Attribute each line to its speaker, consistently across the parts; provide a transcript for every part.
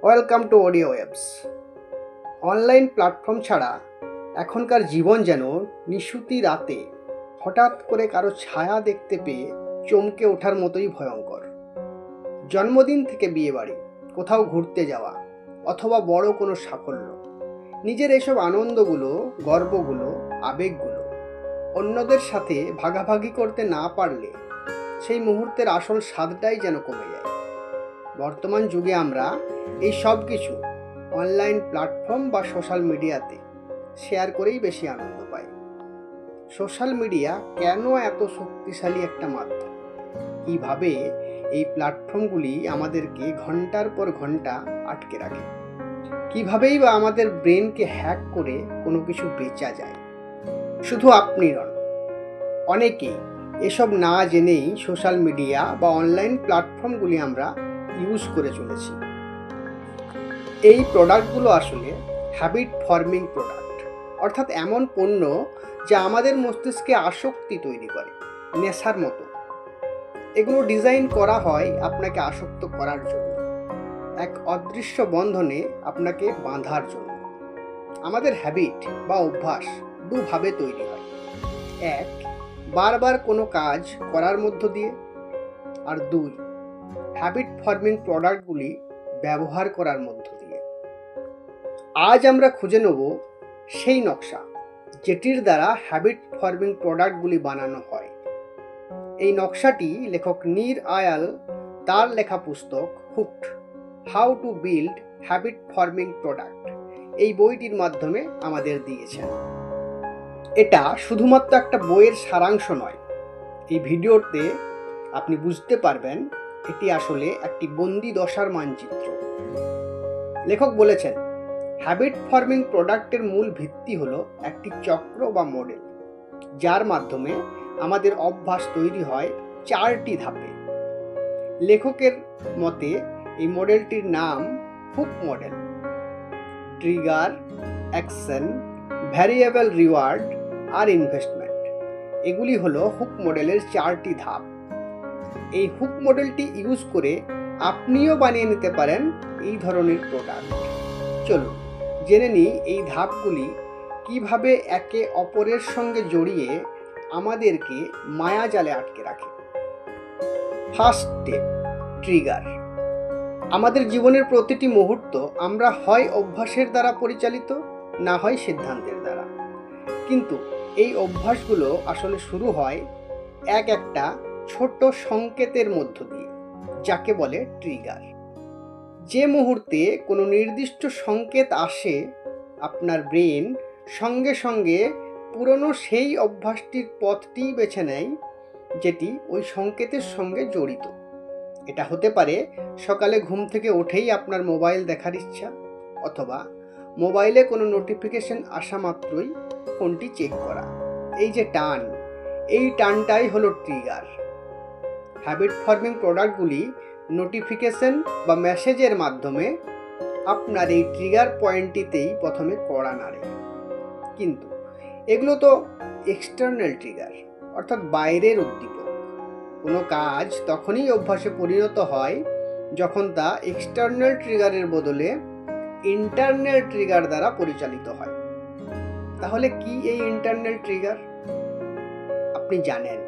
Speaker 1: Welcome to audio waves. Online platform ছাড়া এখনকার জীবন যেন নিশুতি রাতে হঠাৎ করে কারো ছায়া দেখতে পেয়ে চমকে ওঠার মতোই ভয়ঙ্কর। জন্মদিন থেকে বিয়েবাড়ি, কোথাও ঘুরতে যাওয়া অথবা বড় কোনো সাফল্য, নিজের এসব আনন্দগুলো, গর্বগুলো, আবেগগুলো অন্যদের সাথে ভাগাভাগি করতে না পারলে সেই মুহূর্তের আসল স্বাদটাই যেন কমে যায়। বর্তমান যুগে আমরা এই সব কিছু অনলাইন প্ল্যাটফর্ম বা সোশ্যাল মিডিয়াতে শেয়ার করেই বেশি আনন্দ পাই। সোশ্যাল মিডিয়া কেন এত শক্তিশালী একটা মাধ্যম? কিভাবে এই প্ল্যাটফর্মগুলি আমাদেরকে ঘন্টার পর ঘন্টা আটকে রাখে? কিভাবেই বা আমাদের ব্রেনকে হ্যাক করে কোনো কিছু বেচা যায়? শুধু আপনি নন, অনেকেই এসব না জেনেই সোশ্যাল মিডিয়া বা অনলাইন প্ল্যাটফর্মগুলি আমরা ইউজ করে চলেছি। এই প্রোডাক্টগুলো আসলে হ্যাবিট ফর্মিং প্রোডাক্ট, অর্থাৎ এমন পণ্য যা আমাদের মস্তিষ্কে আসক্তি তৈরি করে, নেশার মতো। এগুলো ডিজাইন করা হয় আপনাকে আসক্ত করার জন্য, এক অদৃশ্য বন্ধনে আপনাকে বাঁধার জন্য। আমাদের হ্যাবিট বা অভ্যাস দুভাবে তৈরি হয়। এক, বারবার কোনো কাজ করার মধ্য দিয়ে। আর দুই, হ্যাবিট ফর্মিং প্রোডাক্টগুলি ব্যবহার করার মধ্য দিয়ে। আজ আমরা খুঁজে নেব সেই নকশা যেটির দ্বারা হ্যাবিট ফর্মিং প্রোডাক্টগুলি বানানো হয়। এই নকশাটি লেখক নীর আয়াল তার লেখা পুস্তক hooked, how to build habit forming product, এই বইটির মাধ্যমে আমাদের দিয়েছেন। এটা শুধুমাত্র একটা বইয়ের সারাংশ নয়। এই ভিডিওতে আপনি বুঝতে পারবেন এটি আসলে একটি বন্দি দশার মানচিত্র। লেখক বলেছেন, হ্যাবিট ফর্মিং প্রোডাক্টের মূল ভিত্তি হলো একটি চক্র বা মডেল, যার মাধ্যমে আমাদের অভ্যাস তৈরি হয় 4টি ধাপে। লেখকের মতে এই মডেলটির নাম hook model. Trigger, action, variable reward আর ইনভেস্টমেন্ট, এগুলি হলো হুক মডেলের 4টি ধাপ। এই হুক মডেলটি ইউজ করে আপনিও বানিয়ে নিতে পারেন এই ধরনের প্রোডাক্ট। চলুন জেনে নিই এই ধাপগুলি কিভাবে একে অপরের সঙ্গে জড়িয়ে আমাদেরকে মায়াজালে আটকে রাখে। First step, trigger. আমাদের জীবনের প্রতিটি মুহূর্ত আমরা হয় অভ্যাসের দ্বারা পরিচালিত, না হয় সিদ্ধান্তের দ্বারা। কিন্তু এই অভ্যাসগুলো আসলে শুরু হয় একটা ছোট সংকেতের মধ্য দিয়ে, যাকে বলে ট্রিগার। যে মুহূর্তে কোনো নির্দিষ্ট সংকেত আসে, আপনার ব্রেন সঙ্গে সঙ্গে পুরনো সেই অভ্যাসটির পথটিই বেছে নেয় যেটি ওই সংকেতের সঙ্গে জড়িত। এটা হতে পারে সকালে ঘুম থেকে উঠেই আপনার মোবাইল দেখার ইচ্ছা, অথবা মোবাইলে কোনো নোটিফিকেশন আসা মাত্রই ফোনটি চেক করা। এই যে টান, এই টানটাই হলো ট্রিগার। হ্যাবিট ফর্মিং প্রোডাক্টগুলি নোটিফিকেশন বা মেসেজের মাধ্যমে আপনার এই ট্রিগার পয়েন্টটিতেই প্রথমে কড়া নাড়ে। কিন্তু এগুলো তো এক্সটার্নাল ট্রিগার, অর্থাৎ বাইরের উদ্দীপক। কোনো কাজ তখনই অভ্যাসে পরিণত হয় যখন তা এক্সটার্নাল ট্রিগারের বদলে ইন্টারনাল ট্রিগার দ্বারা পরিচালিত হয়। তাহলে কি এই ইন্টারনাল ট্রিগার? আপনি জানেন,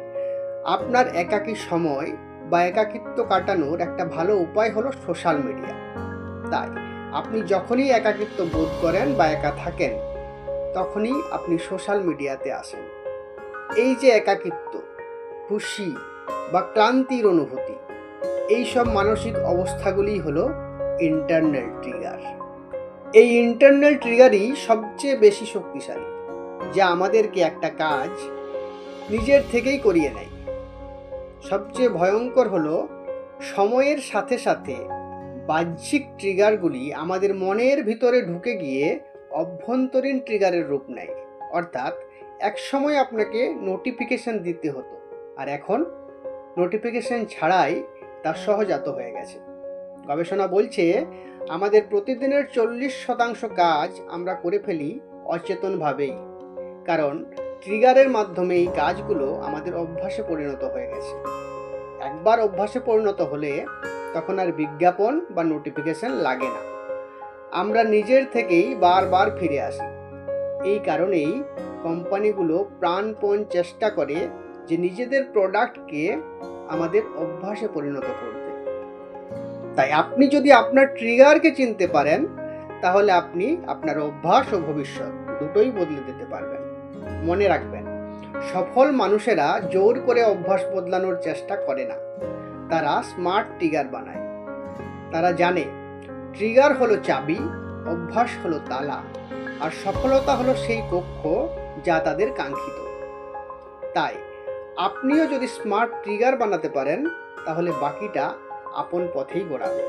Speaker 1: আপনার একাকী সময় বা একাকিত্ব কাটানোর একটা ভালো উপায় হলো সোশ্যাল মিডিয়া। তাই আপনি যখনই একাকিত্ব বোধ করেন বা একা থাকেন, তখনই আপনি সোশ্যাল মিডিয়াতে আসেন। এই যে একাকিত্ব, খুশি বা ক্লান্তির অনুভূতি, এই সব মানসিক অবস্থাগুলি হলো ইন্টারনাল ট্রিগার। এই ইন্টারনাল ট্রিগারই সবচেয়ে বেশি শক্তিশালী, যা আমাদেরকে একটা কাজ নিজের থেকেই করিয়ে নেয়। সবচেয়ে ভয়ঙ্কর হলো সময়ের সাথে সাথে বাহ্যিক ট্রিগারগুলি আমাদের মনের ভিতরে ঢুকে গিয়ে অভ্যন্তরীণ ট্রিগারের রূপ নেয়। অর্থাৎ এক সময় আপনাকে নোটিফিকেশন দিতে হতো, আর এখন নোটিফিকেশন ছাড়াই তা সহজাত হয়ে গেছে। গবেষণা বলছে আমাদের প্রতিদিনের 40% কাজ আমরা করে ফেলি অচেতনভাবেই, কারণ ট্রিগারের মাধ্যমে এই কাজগুলো আমাদের অভ্যাসে পরিণত হয়ে গেছে। একবার অভ্যাসে পরিণত হলে তখন আর বিজ্ঞাপন বা নোটিফিকেশন লাগে না। আমরা নিজের থেকেই বারবার ফিরে আসি। এই কারণেই কোম্পানিগুলো প্রাণপণ চেষ্টা করে যে নিজেদের প্রোডাক্টকে আমাদের অভ্যাসে পরিণত করতে। তাই আপনি যদি আপনার ট্রিগারকে চিনতে পারেন, তাহলে আপনি আপনার অভ্যাস ও ভবিষ্যৎ দুটোই বদলে দিতে পারবেন। মনে রাখবেন, সফল মানুষেরা জোর করে অভ্যাস বদলানোর চেষ্টা করে না, তারা স্মার্ট ট্রিগার বানায়। তারা জানে ট্রিগার হলো চাবি, অভ্যাস হলো তালা, আর সফলতা হলো সেই কক্ষ যা তাদের কাঙ্ক্ষিত। তাই আপনিও যদি স্মার্ট ট্রিগার বানাতে পারেন, তাহলে বাকিটা আপন পথেই গড়াবে।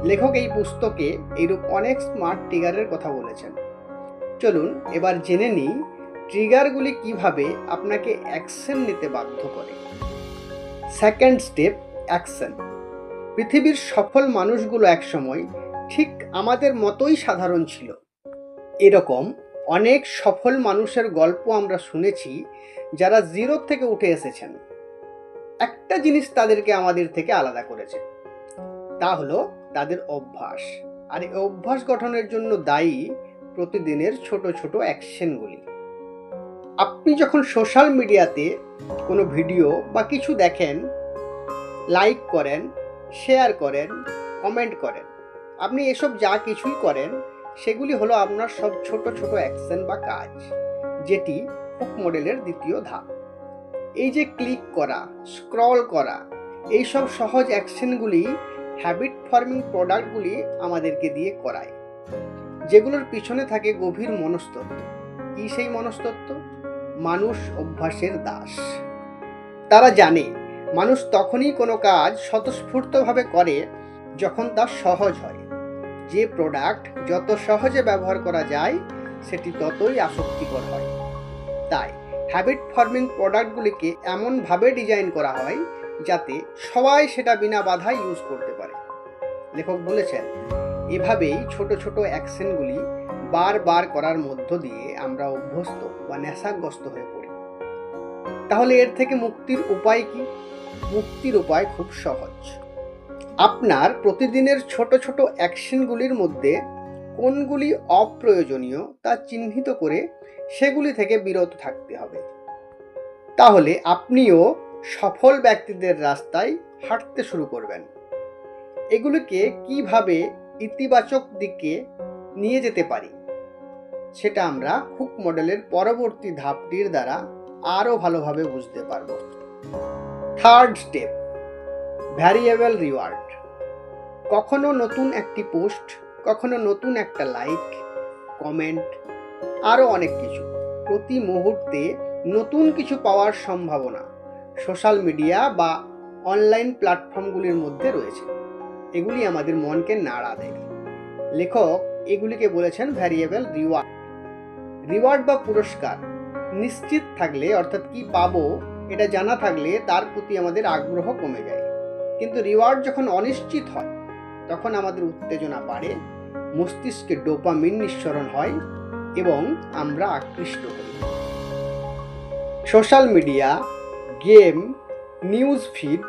Speaker 1: লেখক এই পুস্তকে এইরূপ অনেক স্মার্ট ট্রিগারের কথা বলেছেন। চলুন এবার জেনে নিই ট্রিগারগুলি কিভাবে আপনাকে অ্যাকশন নিতে বাধ্য করে। Second step, action. পৃথিবীর সফল মানুষগুলো একসময় ঠিক আমাদের মতোই সাধারণ ছিল। এরকম অনেক সফল মানুষের গল্প আমরা শুনেছি, যারা জিরো থেকে উঠে এসেছেন। একটা জিনিস তাদেরকে আমাদের থেকে আলাদা করেছে, তা হলো তাদের অভ্যাস। আর এই অভ্যাস গঠনের জন্য দায়ী প্রতিদিনের ছোট ছোট অ্যাকশনগুলি। আপনি যখন সোশ্যাল মিডিয়াতে কোনো ভিডিও বা কিছু দেখেন, লাইক করেন, শেয়ার করেন, কমেন্ট করেন, আপনি এসব যা কিছুই করেন, সেগুলি হলো আপনার সব ছোট ছোট অ্যাকশন বা কাজ, যেটি হুক মডেলের দ্বিতীয় ধাপ। এই যে ক্লিক করা, স্ক্রল করা, এইসব সহজ অ্যাকশনগুলি হ্যাবিট ফর্মিং প্রোডাক্টগুলি আমাদেরকে দিয়ে করায়, যেগুলোর পিছনে থাকে গভীর মনস্তত্ত্ব। কি সেই মনস্তত্ত্ব? মানুষ অভ্যাসের দাস। তারা জানে মানুষ তখনই কোনো কাজ স্বতঃস্ফূর্তভাবে করে যখন তা সহজ হয়। যে প্রোডাক্ট যত সহজে ব্যবহার করা যায়, সেটি ততই আসক্তিকর হয়। তাই হ্যাবিট ফর্মিং প্রোডাক্টগুলিকে এমনভাবে ডিজাইন করা হয় যাতে সবাই সেটা বিনা বাধায় ইউজ করতে পারে। লেখক বলেছেন, এভাবেই ছোট ছোট অ্যাকশনগুলি বারবার করার মধ্য দিয়ে আমরা অভ্যস্ত বা নেশাগ্রস্ত হয়ে পড়ি। তাহলে এর থেকে মুক্তির উপায় কি? মুক্তির উপায় খুব সহজ। আপনার প্রতিদিনের ছোট ছোট অ্যাকশনগুলির মধ্যে কোনগুলি অপ্রয়োজনীয় তা চিহ্নিত করে সেগুলি থেকে বিরত থাকতে হবে। তাহলে আপনিও সফল ব্যক্তিদের রাস্তায় হাঁটতে শুরু করবেন। এগুলিকে কিভাবে ইতিবাচক দিকে নিয়ে যেতে পারি, সেটা আমরা হুক মডেলের পরবর্তী ধাপটির দ্বারা আরও ভালোভাবে বুঝতে পারব। Third step, variable reward. কখনো নতুন একটি পোস্ট, কখনো নতুন একটা লাইক, কমেন্ট, আরও অনেক কিছু। প্রতি মুহূর্তে নতুন কিছু পাওয়ার সম্ভাবনা সোশ্যাল মিডিয়া বা অনলাইন প্ল্যাটফর্মগুলির মধ্যে রয়েছে। এগুলি আমাদের মনকে নাড়া দেয়। লেখক এগুলিকে বলেছেন ভ্যারিয়েবল রিওয়ার্ড। রিওয়ার্ড বা পুরস্কার নিশ্চিত থাকলে, অর্থাৎ কি পাবো এটা জানা থাকলে, তার প্রতি আমাদের আগ্রহ কমে যায়। কিন্তু রিওয়ার্ড যখন অনিশ্চিত হয়, তখন আমাদের উত্তেজনা বাড়ে, মস্তিষ্কে ডোপামিন নিঃসরণ হয় এবং আমরা আকৃষ্ট হই। Social media, game, news feed,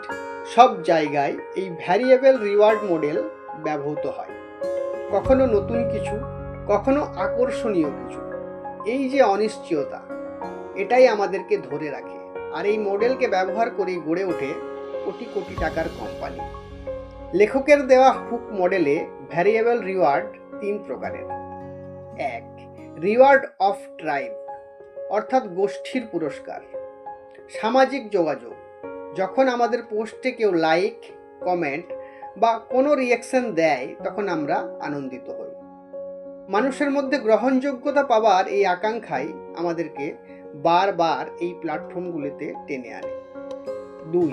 Speaker 1: সব জায়গায় এই ভ্যারিয়েবল রিওয়ার্ড মডেল ব্যবহৃত হয়। কখনো নতুন কিছু, কখনো আকর্ষণীয় কিছু। এই যে অনিশ্চয়তা, এটাই আমাদেরকে ধরে রাখে। আর এই মডেলকে ব্যবহার করেই গড়ে ওঠে কোটি কোটি টাকার কোম্পানি। লেখকের দেওয়া হুক মডেলে ভ্যারিয়েবল রিওয়ার্ড 3 প্রকারের। 1. রিওয়ার্ড অফ ট্রাইব, অর্থাৎ গোষ্ঠীর পুরস্কার। সামাজিক যোগাযোগ, যখন আমাদের পোস্টে কেউ লাইক, কমেন্ট বা কোনো রিঅ্যাকশন দেয়, তখন আমরা আনন্দিত হই। মানুষের মধ্যে গ্রহণযোগ্যতা পাওয়ার এই আকাঙ্ক্ষাই আমাদেরকে বারবার এই প্ল্যাটফর্মগুলিতে টেনে আনে। 2.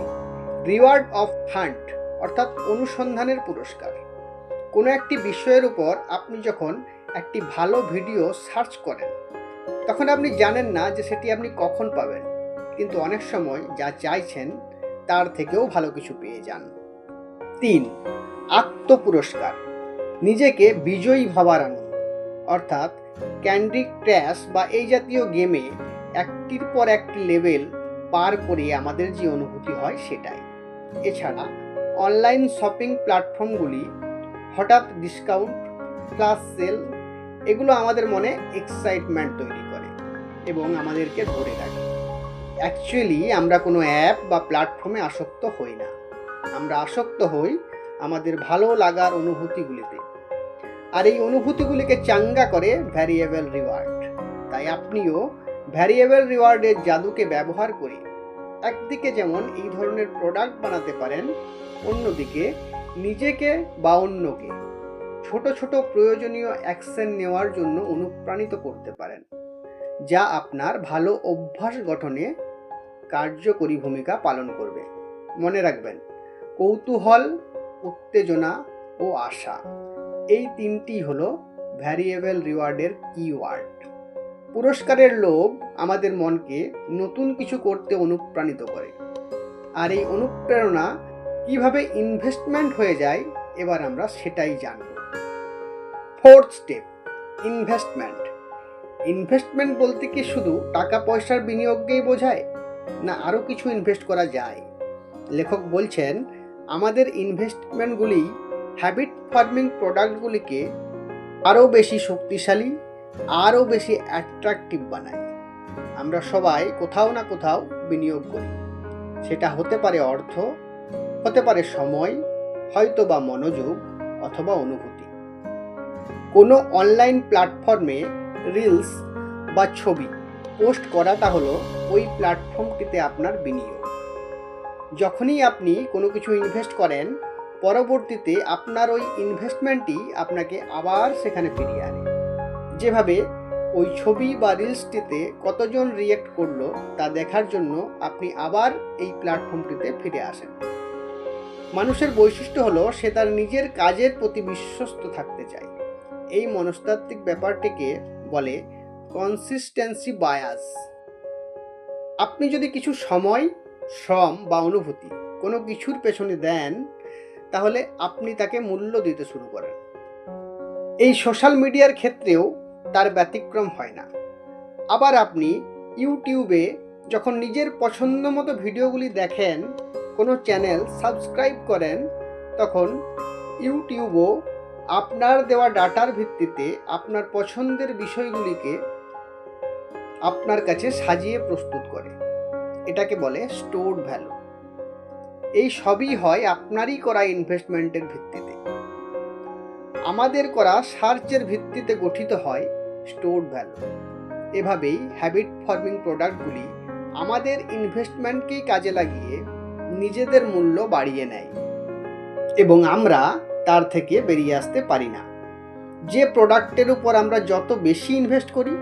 Speaker 1: রিওয়ার্ড অফ হান্ট, অর্থাৎ অনুসন্ধানের পুরস্কার। কোনো একটি বিষয়ের উপর আপনি যখন একটি ভালো ভিডিও সার্চ করেন, তখন আপনি জানেন না যে সেটি আপনি কখন পাবেন, কিন্তু অনেক সময় যা চাইছেন তার থেকেও ভালো কিছু পেয়ে যান। 3. আত্মপুরস্কার, নিজেকে বিজয়ী ভাবার আনন্দ, অর্থাৎ ক্যান্ডি ক্রাশ বা এই জাতীয় গেমে একটির পর একটি লেভেল পার করে আমাদের যে অনুভূতি হয় সেটাই। এছাড়া অনলাইন শপিং প্ল্যাটফর্মগুলি হঠাৎ ডিসকাউন্ট, ফ্ল্যাশ সেল, এগুলো আমাদের মনে এক্সাইটমেন্ট তৈরি করে এবং আমাদেরকে ধরে রাখে। অ্যাকচুয়ালি আমরা কোনো অ্যাপ বা প্ল্যাটফর্মে আসক্ত হই না, আমরা আসক্ত হই আমাদের ভালো লাগার অনুভূতিগুলিতে। আর এই অনুভূতিগুলিকে চাঙ্গা করে ভ্যারিয়েবল রিওয়ার্ড। তাই আপনিও ভ্যারিয়েবল রিওয়ার্ডের জাদুকে ব্যবহার করে একদিকে যেমন এই ধরনের প্রোডাক্ট বানাতে পারেন, অন্যদিকে নিজেকে বা অন্যকে ছোট ছোট প্রয়োজনীয় অ্যাকশন নেওয়ার জন্য অনুপ্রাণিত করতে পারেন, যা আপনার ভালো অভ্যাস গঠনে কার্যকরী ভূমিকা পালন করবে। মনে রাখবেন, কৌতূহল, উত্তেজনা ও আশা, এই তিনটি হলো ভ্যারিয়েবল রিওয়ার্ডের কিওয়ার্ড। পুরস্কারের লোভ আমাদের মনকে নতুন কিছু করতে অনুপ্রাণিত করে, আর এই অনুপ্রেরণা কিভাবে ইনভেস্টমেন্ট হয়ে যায় এবার আমরা সেটাই জানব। Fourth step, investment. ইনভেস্টমেন্ট বলতে কি শুধু টাকা পয়সার বিনিয়োগকেই বোঝায়, না আরও কিছু ইনভেস্ট করা যায়? লেখক বলছেন, আমাদের ইনভেস্টমেন্টগুলি হ্যাবিট ফর্মিং প্রোডাক্টগুলিকে আরও বেশি শক্তিশালী, আরও বেশি অ্যাট্রাকটিভ বানায়। আমরা সবাই কোথাও না কোথাও বিনিয়োগ করি, সেটা হতে পারে অর্থ, হতে পারে সময়, হয়তো বা মনোযোগ অথবা অনুভূতি। কোনো অনলাইন প্ল্যাটফর্মে রিলস বা ছবি পোস্ট করাটা হলো ওই প্ল্যাটফর্মটিতে আপনার বিনিয়োগ। যখনই আপনি কোনো কিছু ইনভেস্ট করেন, পরবর্তীতে আপনার ওই ইনভেস্টমেন্টই আপনাকে আবার সেখানে ফিরিয়ে আনে। যেভাবে ওই ছবি বা রিলসটিতে কতজন রিয়েক্ট করলো তা দেখার জন্য আপনি আবার এই প্ল্যাটফর্মটিতে ফিরে আসেন। মানুষের বৈশিষ্ট্য হলো সে তার নিজের কাজের প্রতি বিশ্বস্ত থাকতে চায়। এই মনস্তাত্ত্বিক ব্যাপারটিকে বলে কনসিস্টেন্সি বায়াস। আপনি যদি কিছু সময়, শ্রম বা অনুভূতি কোনো কিছুর পেছনে দেন, তাহলে আপনি তাকে মূল্য দিতে শুরু করেন। এই সোশ্যাল মিডিয়ার ক্ষেত্রেও তার ব্যতিক্রম হয় না। আবার আপনি ইউটিউবে যখন নিজের পছন্দ মতো ভিডিওগুলি দেখেন, কোনো চ্যানেল সাবস্ক্রাইব করেন, তখন ইউটিউবও আপনার দেওয়া ডাটার ভিত্তিতে আপনার পছন্দের বিষয়গুলিকে আপনার কাছে সাজিয়ে প্রস্তুত করে। এটাকে বলে স্টোরড ভ্যালু। এই সবই হয় আপনারই করা ইনভেস্টমেন্টের ভিত্তিতে। আমাদের করা সার্চের ভিত্তিতে গঠিত হয় স্টোরড ভ্যালু। এভাবেই হ্যাবিট ফর্মিং প্রোডাক্টগুলি আমাদের ইনভেস্টমেন্টকেই কাজে লাগিয়ে নিজেদের মূল্য বাড়িয়ে নেয় এবং আমরা তার থেকে বেরিয়ে আসতে পারি না। যে প্রোডাক্টের উপর আমরা যত বেশি ইনভেস্ট করি,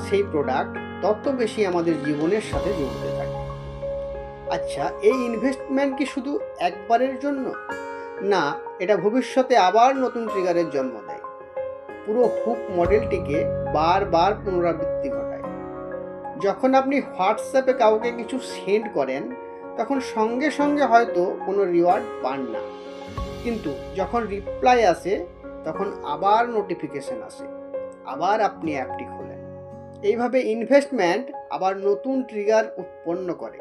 Speaker 1: সেই প্রোডাক্ট তত বেশি আমাদের জীবনের সাথে জড়িত থাকে। আচ্ছা, এই ইনভেস্টমেন্ট কি শুধু একবারের জন্য? না, এটা ভবিষ্যতে আবার নতুন ট্রিগারের জন্ম দেয়। পুরো হুক মডেলটিকে বারবার পুনরাবৃত্তি ঘটায়। যখন আপনি হোয়াটসঅ্যাপে কাউকে কিছু সেন্ড করেন, তখন সঙ্গে সঙ্গে হয়তো কোনো রিওয়ার্ড পান না, কিন্তু যখন রিপ্লাই আসে তখন আবার নোটিফিকেশন আসে, আবার আপনি অ্যাপটি খোলেন। এইভাবে ইনভেস্টমেন্ট আবার নতুন ট্রিগার উৎপন্ন করে,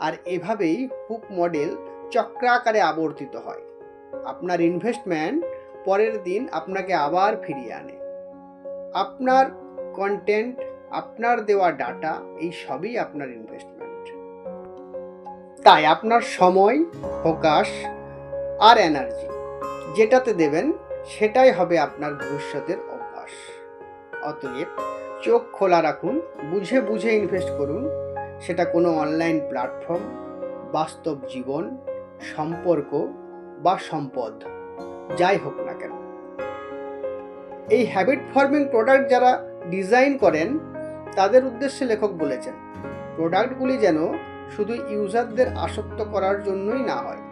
Speaker 1: আর এভাবেই হুক মডেল চক্রাকারে আবর্তিত হয়। আপনার ইনভেস্টমেন্ট পরের দিন আপনাকে আবার ফিরিয়ে আনে। আপনার কন্টেন্ট, আপনার দেওয়া ডাটা, এই সবই আপনার ইনভেস্টমেন্ট। তাই আপনার সময়, ফোকাস আর এনার্জি যেটাতে দেবেন, সেটাই হবে আপনার ভবিষ্যতের অভ্যাস। অতএব চোখ খোলা রাখুন, বুঝে বুঝে ইনভেস্ট করুন। সেটা কোনো অনলাইন প্ল্যাটফর্ম, বাস্তব জীবন, সম্পর্ক বা সম্পদ, যাই হোক না কেন। এই হ্যাবিট ফর্মিং প্রোডাক্ট যারা ডিজাইন করেন, তাদের উদ্দেশ্যে লেখক বলেছেন, প্রোডাক্টগুলি যেন শুধু ইউজারদের আসক্ত করার জন্যই না হয়,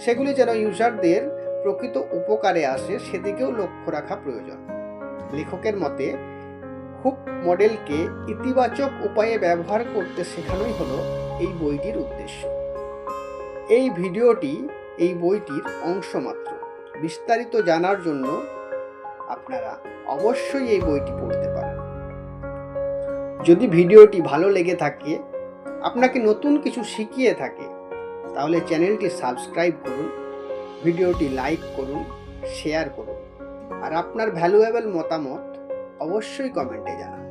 Speaker 1: সেগুলি যেন ইউজারদের প্রকৃত উপকারে আসে, সেদিকেও লক্ষ্য রাখা প্রয়োজন। লেখকের মতে হুক মডেলকে ইতিবাচক উপায়ে ব্যবহার করতে শেখানোই হলো এই বইটির উদ্দেশ্য। এই ভিডিওটি এই বইটির অংশ মাত্র। বিস্তারিত জানার জন্য আপনারা অবশ্যই এই বইটি পড়তে পারেন। যদি ভিডিওটি ভালো লেগে থাকে, আপনাকে নতুন কিছু শিখিয়ে থাকে, তাহলে চ্যানেলটি সাবস্ক্রাইব করুন, ভিডিওটি লাইক করুন, শেয়ার করুন। আর আপনার ভ্যালুয়েবল মতামত অবশ্যই কমেন্টে জানান।